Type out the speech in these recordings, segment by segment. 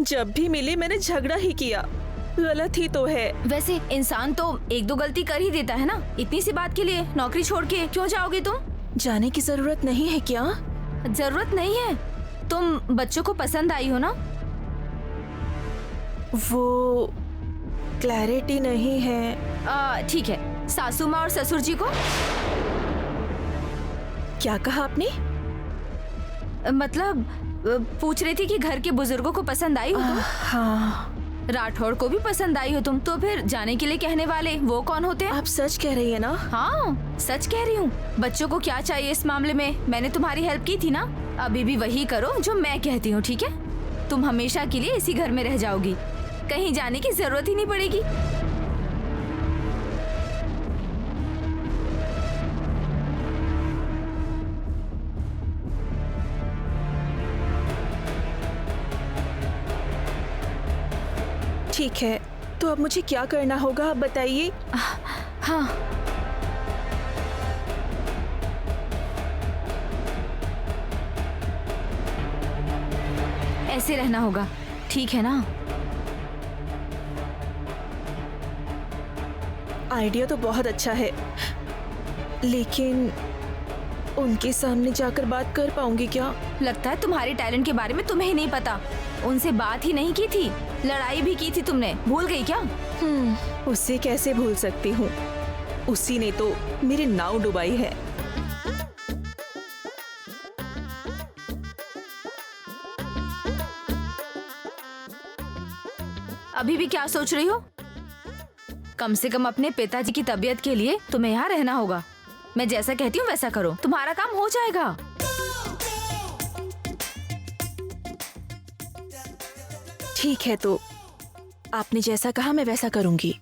जब भी मिली मैंने झगड़ा ही किया। गलत ही तो है। वैसे इंसान तो एक दो गलती कर ही देता है ना। इतनी सी बात के लिए नौकरी छोड़ के क्यों जाओगी तुम? जाने की जरूरत नहीं है क्या? जरूरत नहीं है। तुम बच्चों को पसंद आई हो ना? वो क्लैरिटी नहीं है। ठीक है। सासू माँ और ससुर जी को? क्या कहा आपने? मतलब पूछ रही थी कि घर के बुजुर्गों को पसंद आई हो तुम? हाँ। राठौड़ को भी पसंद आई हो तुम, तो फिर जाने के लिए कहने वाले वो कौन होते हैं? आप सच कह रही है ना? हाँ सच कह रही हूँ। बच्चों को क्या चाहिए इस मामले में मैंने तुम्हारी हेल्प की थी ना, अभी भी वही करो जो मैं कहती हूँ, ठीक है? तुम हमेशा के लिए इसी घर में रह जाओगी, कहीं जाने की जरूरत ही नहीं पड़ेगी। ठीक है, तो अब मुझे क्या करना होगा आप बताइए। हाँ ऐसे रहना होगा, ठीक है ना? आइडिया तो बहुत अच्छा है, लेकिन उनके सामने जाकर बात कर पाऊंगी क्या? लगता है तुम्हारे टैलेंट के बारे में तुम्हें ही नहीं पता। उनसे बात ही नहीं की थी, लड़ाई भी की थी तुमने, भूल गई क्या? उसे कैसे भूल सकती हूँ, उसी ने तो मेरी नाव डुबाई है। अभी भी क्या सोच रही हो? कम से कम अपने पिताजी की तबीयत के लिए तुम्हें यहाँ रहना होगा। मैं जैसा कहती हूँ वैसा करो, तुम्हारा काम हो जाएगा। ठीक है, तो आपने जैसा कहा मैं वैसा करूंगी।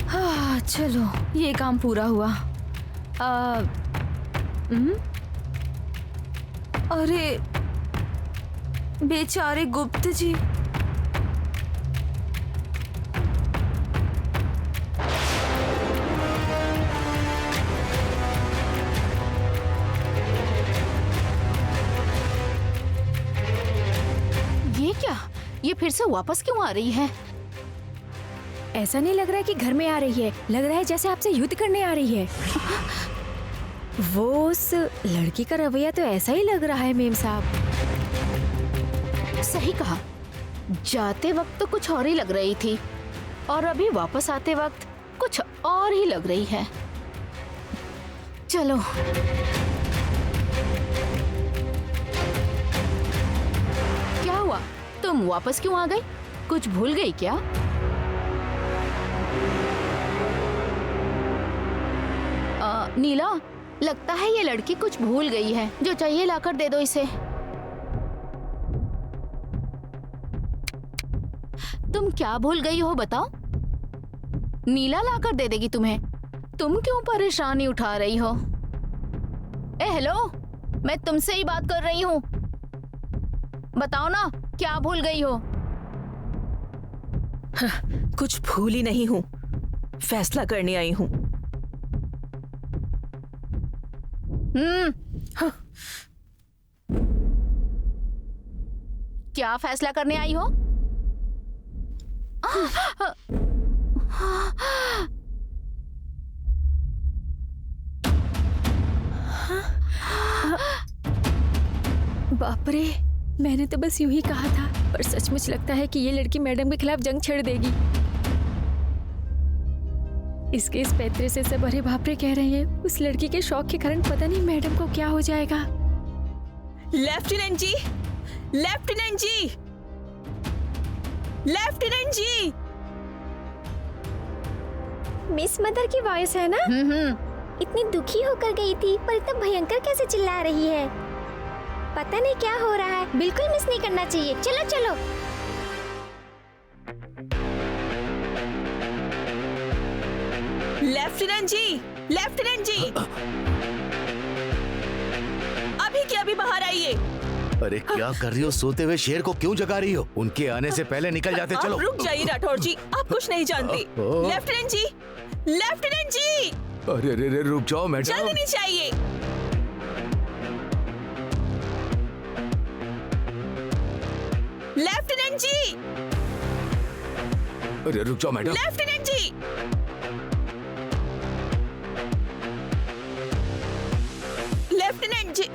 हाँ चलो ये काम पूरा हुआ। अरे बेचारे गुप्त जी। ये क्या? ये फिर से वापस क्यों आ रही है? ऐसा नहीं लग रहा है कि घर में आ रही है, लग रहा है जैसे आपसे युद्ध करने आ रही है। वो उस लड़की का रवैया तो ऐसा ही लग रहा है मेम साहब। सही कहा, जाते वक्त तो कुछ और ही लग रही थी और अभी वापस आते वक्त कुछ और ही लग रही है। चलो क्या हुआ? तुम वापस क्यों आ गई? कुछ भूल गई क्या? नीला, लगता है ये लड़की कुछ भूल गई है। जो चाहिए लाकर दे दो इसे। तुम क्या भूल गई हो बताओ? नीला लाकर दे देगी तुम्हें। तुम क्यों परेशानी उठा रही हो? हेलो, मैं तुमसे ही बात कर रही हूँ। बताओ ना, क्या भूल गई हो? कुछ भूल ही नहीं हूँ, फैसला करने आई हूँ। क्या फैसला करने आई हो? बाप रे, मैंने तो बस यूं ही कहा था, पर सचमुच लगता है कि ये लड़की मैडम के खिलाफ जंग छेड़ देगी। इसके इस पैतरे से सब अरे बाप रे कह रहे हैं। उस लड़की के शौक के कारण पता नहीं मैडम को क्या हो जाएगा। लेफ्टिनेंट जी, लेफ्टिनेंट जी, लेफ्टिनेंट जी। मिस मदर की वॉइस है ना? इतनी दुखी होकर गई थी, पर इतना भयंकर कैसे चिल्ला रही है? पता नहीं क्या हो रहा है। बिल्कुल मिस नहीं करना चाहिए। चलो चलो। लेफ्टिनेंट जी, लेफ्टिनेंट जी, अभी क्या अभी बाहर आइए। अरे क्या कर रही हो? सोते हुए शेर को क्यों जगा रही हो? उनके आने से पहले निकल जाते। चलो रुक जाइए राठौर जी, आप कुछ नहीं जानते। लेफ्टिनेंट जी, लेफ्टिनेंट जी, अरे अरे अरे रुक जाओ मैडम। जल्दी नहीं चाहिए। लेफ्टिनेंट जी, अरे रुक जाओ मैडम। लेफ्टिनेंट जी। लेफ्टिनेंट जी।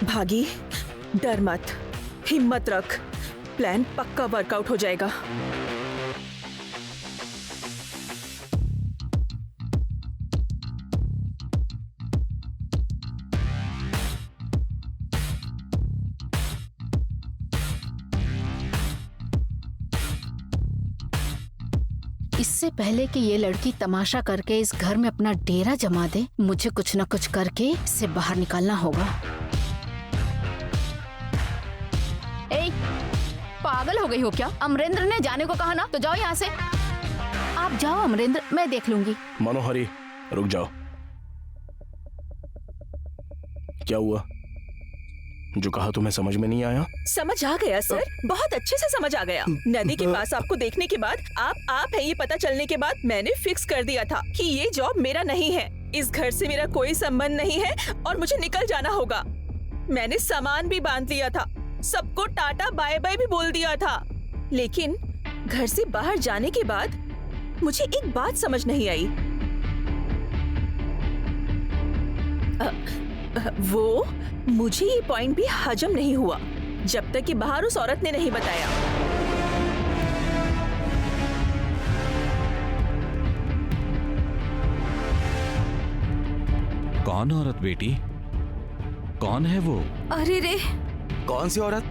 भागी, डर मत, हिम्मत रख, प्लान पक्का वर्कआउट हो जाएगा। इससे पहले कि ये लड़की तमाशा करके इस घर में अपना डेरा जमा दे, मुझे कुछ न कुछ करके इससे बाहर निकालना होगा। ए, पागल हो गई हो क्या? अमरेंद्र ने जाने को कहा ना, तो जाओ यहाँ से। आप जाओ अमरेंद्र, मैं देख लूंगी। मनोहरी रुक जाओ। क्या हुआ? जो कहा तुम्हें समझ में नहीं आया? समझ आ गया सर, बहुत अच्छे से समझ आ गया। नदी के पास आपको देखने के बाद, आप है ये पता चलने के बाद मैंने फिक्स कर दिया था कि ये जॉब मेरा नहीं है, इस घर से मेरा कोई संबंध नहीं है और मुझे निकल जाना होगा। मैंने सामान भी बांध लिया था, सबको टाटा बाय बाय भी बोल दिया था। लेकिन घर से बाहर जाने के बाद मुझे एक बात समझ नहीं आई। वो मुझे ये पॉइंट भी हजम नहीं हुआ जब तक कि बाहर उस औरत ने नहीं बताया। कौन औरत बेटी? कौन है वो? अरे रे, कौन सी औरत?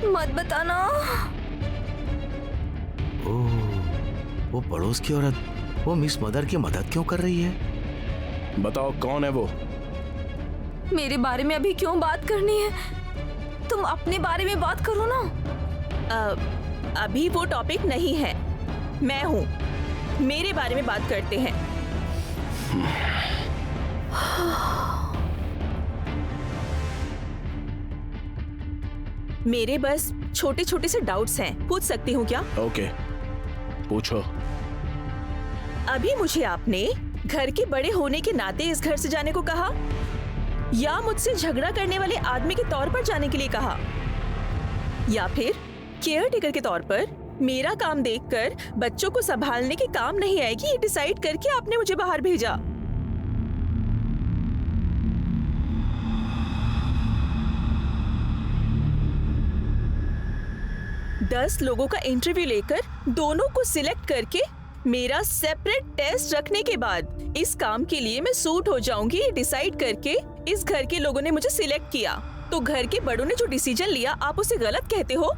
मत बताना। ओह, वो पड़ोस की औरत, वो मिस मदर की मदद क्यों कर रही है? बताओ कौन है वो? मेरे बारे में अभी क्यों बात करनी है? तुम अपने बारे में बात करो ना। अभी वो टॉपिक नहीं है, मैं हूँ, मेरे बारे में बात करते हैं। मेरे बस छोटे छोटे से डाउट्स हैं, पूछ सकती हूँ क्या? ओके, पूछो। अभी मुझे आपने घर के बड़े होने के नाते इस घर से जाने को कहा, या मुझसे झगड़ा करने वाले आदमी के तौर पर जाने के लिए कहा, या फिर केयर टेकर के तौर पर मेरा काम देखकर बच्चों को संभालने के काम नहीं आएगी ये डिसाइड करके आपने मुझे बाहर भेजा? दस लोगों का इंटरव्यू लेकर दोनों को सिलेक्ट करके मेरा सेपरेट टेस्ट रखने के बाद इस काम के लिए मैं सूट हो जाऊंगी ये डिसाइड करके इस घर के लोगों ने मुझे सिलेक्ट किया, तो घर के बड़ों ने जो डिसीजन लिया आप उसे गलत कहते हो?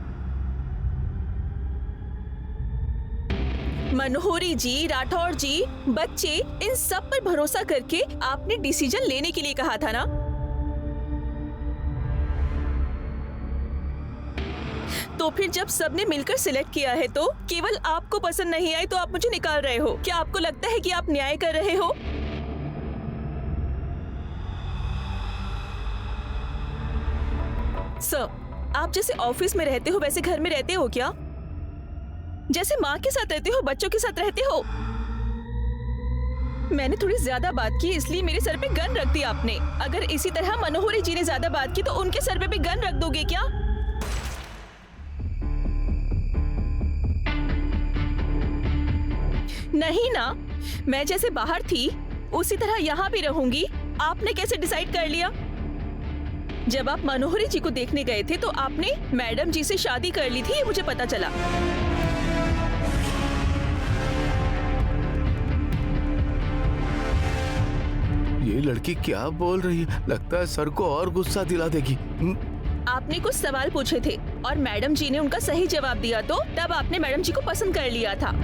मनोहरी जी, राठौर जी, बच्चे, इन सब पर भरोसा करके आपने डिसीजन लेने के लिए कहा था ना? तो फिर जब सबने मिलकर सिलेक्ट किया है तो केवल आपको पसंद नहीं आई तो आप मुझे निकाल रहे हो? क्या आपको लगता है कि आप न्याय कर रहे हो? सर, आप जैसे ऑफिस में रहते हो वैसे घर में रहते हो क्या? जैसे माँ के साथ रहते हो, बच्चों के साथ रहते हो? मैंने थोड़ी ज्यादा बात की इसलिए मेरे सर पे गन रख दी आपने। अगर इसी तरह मनोहरी जी ने ज्यादा बात की तो उनके सर पे भी गन रख दोगे क्या? नहीं ना, मैं जैसे बाहर थी उसी तरह यहाँ भी रहूंगी। आपने कैसे डिसाइड कर लिया? जब आप मनोहरी जी को देखने गए थे तो आपने मैडम जी से शादी कर ली थी, ये मुझे पता चला। ये लड़की क्या बोल रही है? लगता है सर को और गुस्सा दिला देगी। आपने कुछ सवाल पूछे थे और मैडम जी ने उनका सही जवाब दिया, तो तब आपने मैडम जी को पसंद कर लिया था।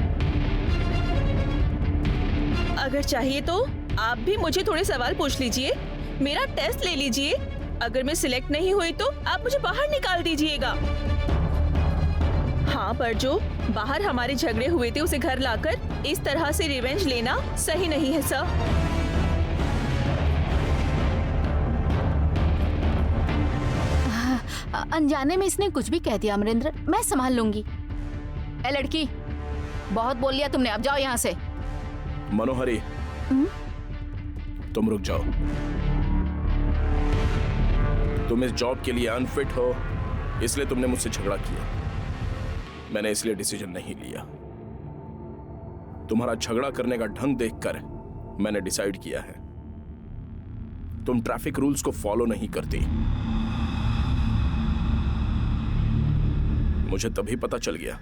अगर चाहिए तो आप भी मुझे थोड़े सवाल पूछ लीजिए, मेरा टेस्ट ले लीजिए। अगर मैं सिलेक्ट नहीं हुई तो आप मुझे बाहर निकाल दीजिएगा। हाँ, पर जो बाहर हमारे झगड़े हुए थे उसे घर लाकर इस तरह से रिवेंज लेना सही नहीं है सर। अनजाने में इसने कुछ भी कह दिया अमरिंदर, मैं संभाल लूंगी। ए लड़की, बहुत बोल लिया तुमने, अब जाओ यहाँ से। मनोहरी, तुम रुक जाओ। तुम इस जॉब के लिए अनफिट हो, इसलिए तुमने मुझसे झगड़ा किया। मैंने इसलिए डिसीजन नहीं लिया। तुम्हारा झगड़ा करने का ढंग देखकर मैंने डिसाइड किया है, तुम ट्रैफिक रूल्स को फॉलो नहीं करती। मुझे तभी पता चल गया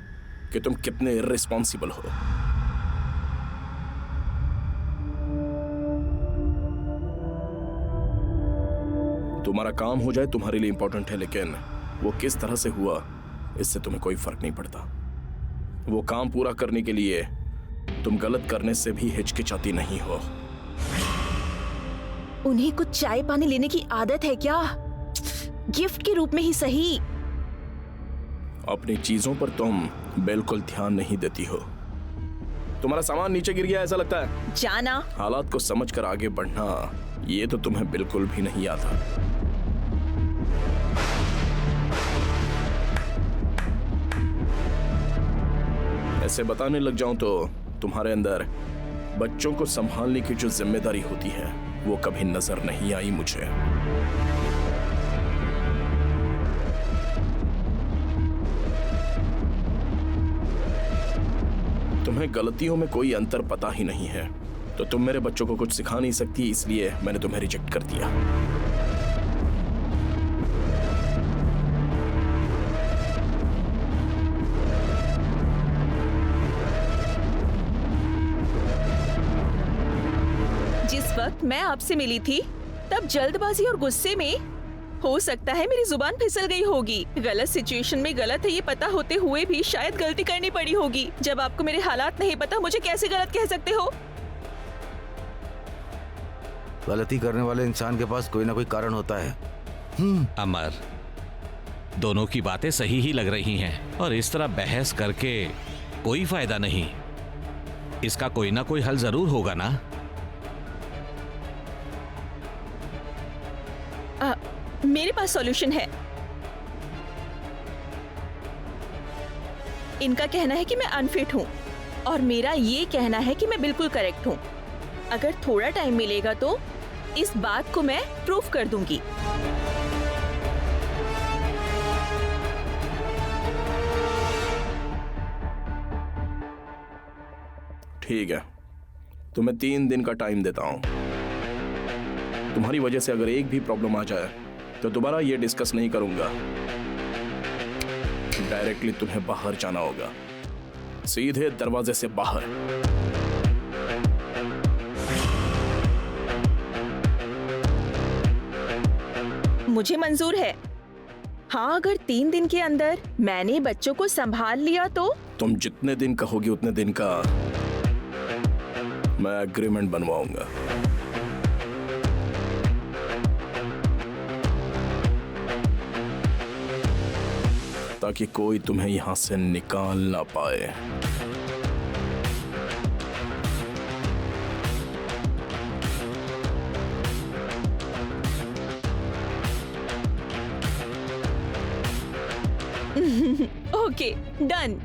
कि तुम कितने इर्रिस्पॉन्सिबल हो। तुम्हारा काम हो जाए तुम्हारे लिए इंपॉर्टेंट है, लेकिन वो किस तरह से हुआ इससे तुम्हें कोई फर्क नहीं पड़ता। वो काम पूरा करने के लिए तुम गलत करने से भी हिचकिचाती नहीं हो। उन्हें कुछ चाय पानी लेने की आदत है क्या? गिफ्ट के रूप में ही सही। अपनी चीजों पर तुम बिल्कुल ध्यान नहीं देती हो। तुम्हारा सामान नीचे गिर गया ऐसा लगता है। जाना। हालात को समझकर आगे बढ़ना, ये तो तुम्हें बिल्कुल भी नहीं आता। ऐसे बताने लग जाऊं तो तुम्हारे अंदर बच्चों को संभालने की जो जिम्मेदारी होती है वो कभी नजर नहीं आई मुझे। तुम्हें गलतियों में कोई अंतर पता ही नहीं है, तो तुम मेरे बच्चों को कुछ सिखा नहीं सकती, इसलिए मैंने तुम्हें रिजेक्ट कर दिया। जिस वक्त मैं आपसे मिली थी तब जल्दबाजी और गुस्से में हो सकता है मेरी जुबान फिसल गई होगी। गलत सिचुएशन में गलत है ये पता होते हुए भी शायद गलती करनी पड़ी होगी। जब आपको मेरे हालात नहीं पता, मुझे कैसे गलत कह सकते हो? गलती करने वाले इंसान के पास कोई ना कोई कारण होता है। अमर, दोनों की बातें सही ही लग रही हैं और इस तरह बहस करके कोई फायदा नहीं। इसका कोई ना कोई हल जरूर होगा ना। मेरे पास सॉल्यूशन है। इनका कहना है कि मैं अनफिट हूँ और मेरा ये कहना है कि मैं बिल्कुल करेक्ट हूँ। अगर थोड़ा टाइम मिलेगा तो इस बात को मैं प्रूफ कर दूंगी। ठीक है, तुम्हें 3 दिन का टाइम देता हूं। तुम्हारी वजह से अगर एक भी प्रॉब्लम आ जाए तो दोबारा ये डिस्कस नहीं करूंगा। डायरेक्टली तुम्हें बाहर जाना होगा, सीधे दरवाजे से बाहर। मुझे मंजूर है। हाँ, अगर 3 दिन के अंदर मैंने बच्चों को संभाल लिया तो। तुम जितने दिन कहोगे उतने दिन का मैं एग्रीमेंट बनवाऊंगा। ताकि कोई तुम्हें यहां से निकाल ना पाए। Okay, done.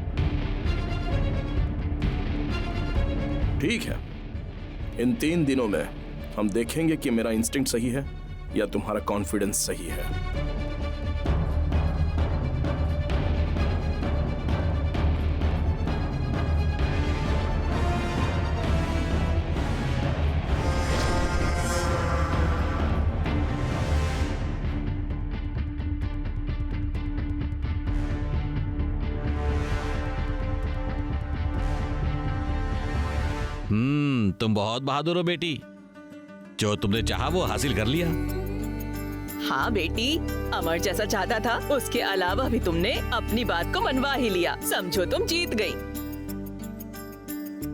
ठीक है, इन 3 दिनों में हम देखेंगे कि मेरा इंस्टिंक्ट सही है या तुम्हारा कॉन्फिडेंस सही है। तुम बहुत बहादुर हो बेटी। जो तुमने चाहा वो हासिल कर लिया। हाँ बेटी, अमर जैसा चाहता था उसके अलावा भी तुमने अपनी बात को मनवा ही लिया। समझो तुम जीत गई।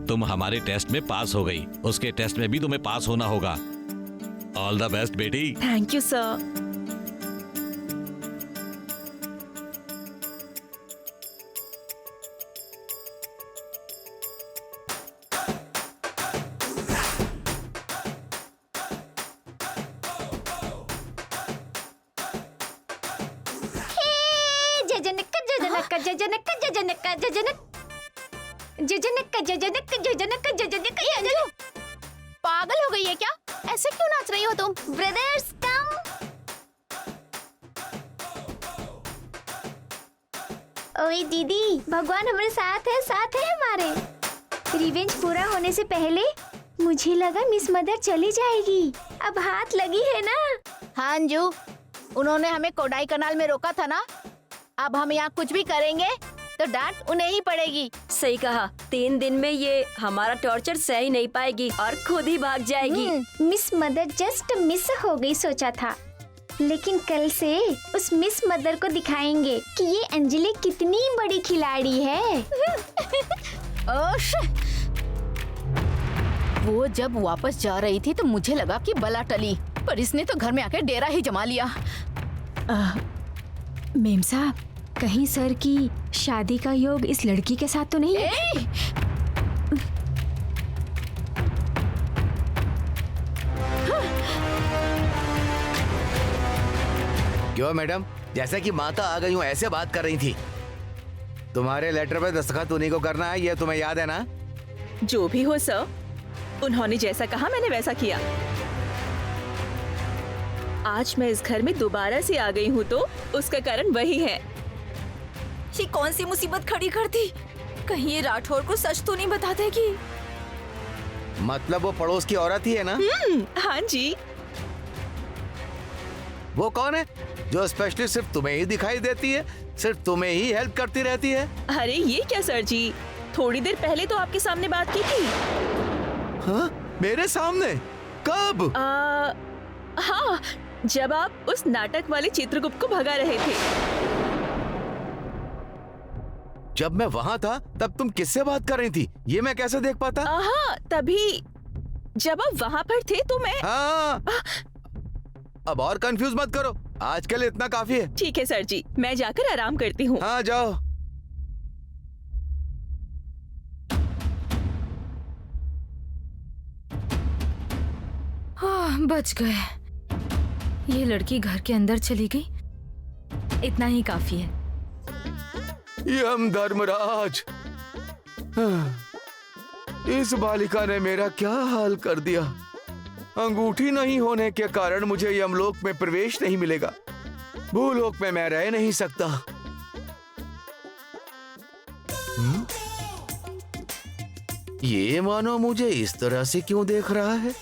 तुम हमारे टेस्ट में पास हो गई, उसके टेस्ट में भी तुम्हें पास होना होगा। ऑल द बेस्ट बेटी। Thank you sir. हे जजनक जजनक जजनक जजनक जजनक जजनक जजनक। ये अंजू, पागल हो गई है क्या? ऐसे क्यों नाच रही हो तुम? ब्रदर्स कम। ओए दीदी, भगवान हमारे साथ है हमारे। रिवेंज पूरा होने से पहले मुझे लगा मिस मदर चली जाएगी, अब हाथ लगी है ना। हाँ अंजू, उन्होंने हमें कोडाई कनाल में रोका था ना, अब हम यहाँ कुछ भी करेंगे तो डांट उन्हें ही पड़ेगी। सही कहा, 3 दिन में ये हमारा टॉर्चर सह ही नहीं पाएगी और खुद ही भाग जाएगी। मिस मदर जस्ट मिस हो गई सोचा था, लेकिन कल से उस मिस मदर को दिखाएंगे कि ये अंजलि कितनी बड़ी खिलाड़ी है। ओश! वो जब वापस जा रही थी तो मुझे लगा कि बला टली, पर इसने तो घर में आके डेरा ही जमा लिया। मेम साहब, कहीं सर की शादी का योग इस लड़की के साथ तो नहीं है? क्यों मैडम, जैसा कि माता आ गई हूँ ऐसे बात कर रही थी। तुम्हारे लेटर पे दस्तखत उन्हीं को करना है, ये तुम्हें याद है ना? जो भी हो सर, उन्होंने जैसा कहा मैंने वैसा किया। आज मैं इस घर में दोबारा से आ गई हूँ तो उसका कारण वही है। ये कौन सी मुसीबत खड़ी कर दी? कहीं ये राठौर को सच तो नहीं बता देगी? मतलब वो पड़ोस की औरत ही है ना? हाँ जी। वो कौन है जो स्पेशली सिर्फ तुम्हें ही दिखाई देती है, सिर्फ तुम्हें ही हेल्प करती रहती है? अरे ये क्या सर जी, थोड़ी देर पहले तो आपके सामने बात की थी। हाँ? मेरे सामने? कब? हाँ, जब आप उस नाटक वाले चित्रगुप्त को भगा रहे थे। जब मैं वहाँ था तब तुम किससे बात कर रही थी, ये मैं कैसे देख पाता? हाँ, तभी जब आप वहाँ पर थे तो मैं। हाँ। अब और कंफ्यूज मत करो, आज के लिए इतना काफी है। ठीक है सर जी, मैं जाकर आराम करती हूँ। हाँ जाओ। बच गए। ये लड़की घर के अंदर चली गई, इतना ही काफी है। यम धर्मराज, इस बालिका ने मेरा क्या हाल कर दिया। अंगूठी नहीं होने के कारण मुझे यमलोक में प्रवेश नहीं मिलेगा, भूलोक में मैं रह नहीं सकता। ये मानो मुझे इस तरह से क्यों देख रहा है?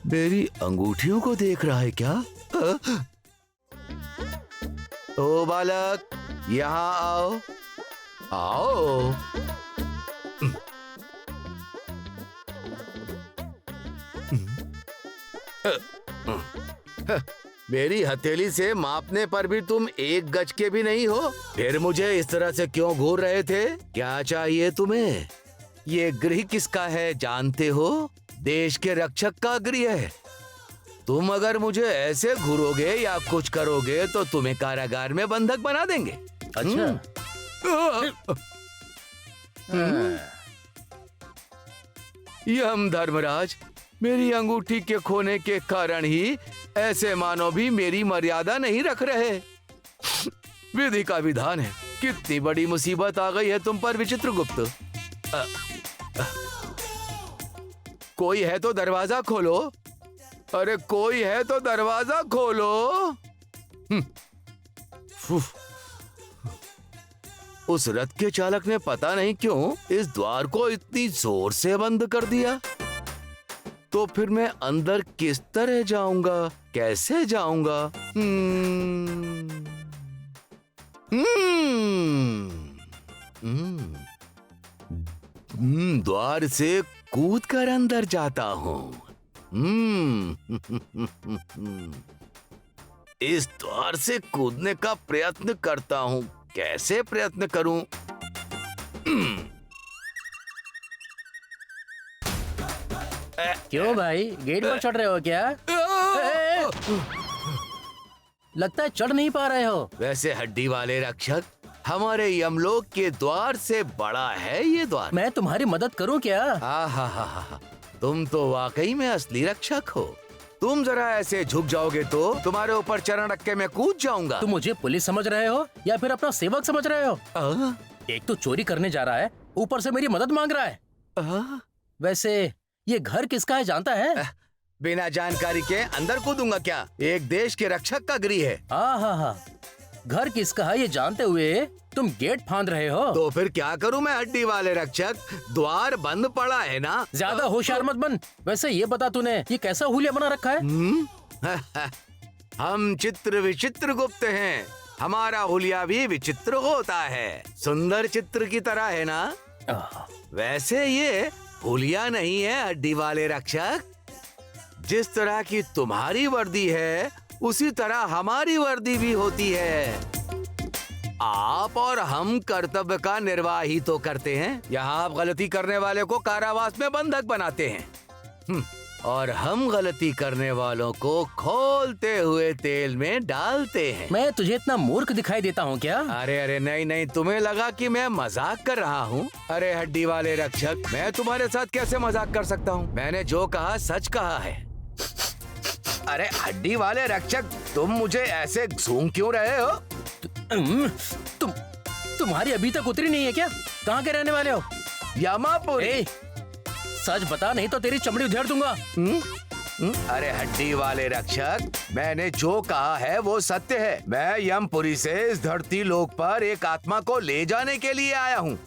मेरी अंगूठियों को देख रहा है क्या? ओ बालक, यहाँ आओ, आओ। मेरी हथेली से मापने पर भी तुम 1 गज के भी नहीं हो, फिर मुझे इस तरह से क्यों घूर रहे थे? क्या चाहिए तुम्हें? ये गृह किसका है जानते हो? देश के रक्षक का गृह है। तुम अगर मुझे ऐसे घूरोगे या कुछ करोगे तो तुम्हें कारागार में बंधक बना देंगे। अच्छा। यम धर्मराज, मेरी अंगूठी के खोने के कारण ही ऐसे मानव भी मेरी मर्यादा नहीं रख रहे। विधि का विधान है। कितनी बड़ी मुसीबत आ गई है तुम पर विचित्रगुप्त। कोई है तो दरवाजा खोलो। अरे कोई है तो दरवाजा खोलो। उस रथ के चालक ने पता नहीं क्यों इस द्वार को इतनी जोर से बंद कर दिया। तो फिर मैं अंदर किस तरह जाऊंगा, कैसे जाऊंगा? द्वार से कूद कर अंदर जाता हूँ। इस द्वार से कूदने का प्रयत्न करता हूँ। कैसे प्रयत्न करूं? क्यों भाई, गेट पर चढ़ रहे हो क्या? लगता है चढ़ नहीं पा रहे हो। वैसे हड्डी वाले रक्षक, हमारे यमलोक के द्वार से बड़ा है ये द्वार। मैं तुम्हारी मदद करूं क्या? हा, तुम तो वाकई में असली रक्षक हो। तुम जरा ऐसे झुक जाओगे तो तुम्हारे ऊपर चरण रख के मैं कूद जाऊंगा। तुम मुझे पुलिस समझ रहे हो या फिर अपना सेवक समझ रहे हो? एक तो चोरी करने जा रहा है, ऊपर से मेरी मदद मांग रहा है। वैसे ये घर किसका है जानता है? बिना जानकारी के अंदर कूदूंगा क्या? एक देश के रक्षक का गृह है। हाँ, घर किसका है ये जानते हुए तुम गेट फांद रहे हो। तो फिर क्या करूं मैं हड्डी वाले रक्षक? द्वार बंद पड़ा है ना। ज्यादा होशियार मत बन। वैसे ये बता तूने ये कैसा हुलिया बना रखा है? हम चित्र विचित्र गुप्त हैं। हमारा हुलिया भी विचित्र होता है, सुंदर चित्र की तरह है ना। वैसे ये हुलिया नहीं है हड्डी वाले रक्षक। जिस तरह की तुम्हारी वर्दी है उसी तरह हमारी वर्दी भी होती है। आप और हम कर्तव्य का निर्वाह ही तो करते हैं। यहाँ आप गलती करने वाले को कारावास में बंधक बनाते हैं और हम गलती करने वालों को खोलते हुए तेल में डालते हैं। मैं तुझे इतना मूर्ख दिखाई देता हूँ क्या? अरे नहीं, तुम्हें लगा कि मैं मजाक कर रहा हूँ? अरे हड्डी वाले रक्षक, मैं तुम्हारे साथ कैसे मजाक कर सकता हूँ? मैंने जो कहा सच कहा है। अरे हड्डी वाले रक्षक, तुम मुझे ऐसे सूंघ क्यों रहे हो? तुम्हारी अभी तक उतरी नहीं है क्या? कहाँ के रहने वाले हो? यमापुरी। सच बता नहीं तो तेरी चमड़ी उधेड़ दूंगा। अरे हड्डी वाले रक्षक, मैंने जो कहा है वो सत्य है। मैं यमपुरी से इस धरती लोक पर एक आत्मा को ले जाने के लिए आया हूँ।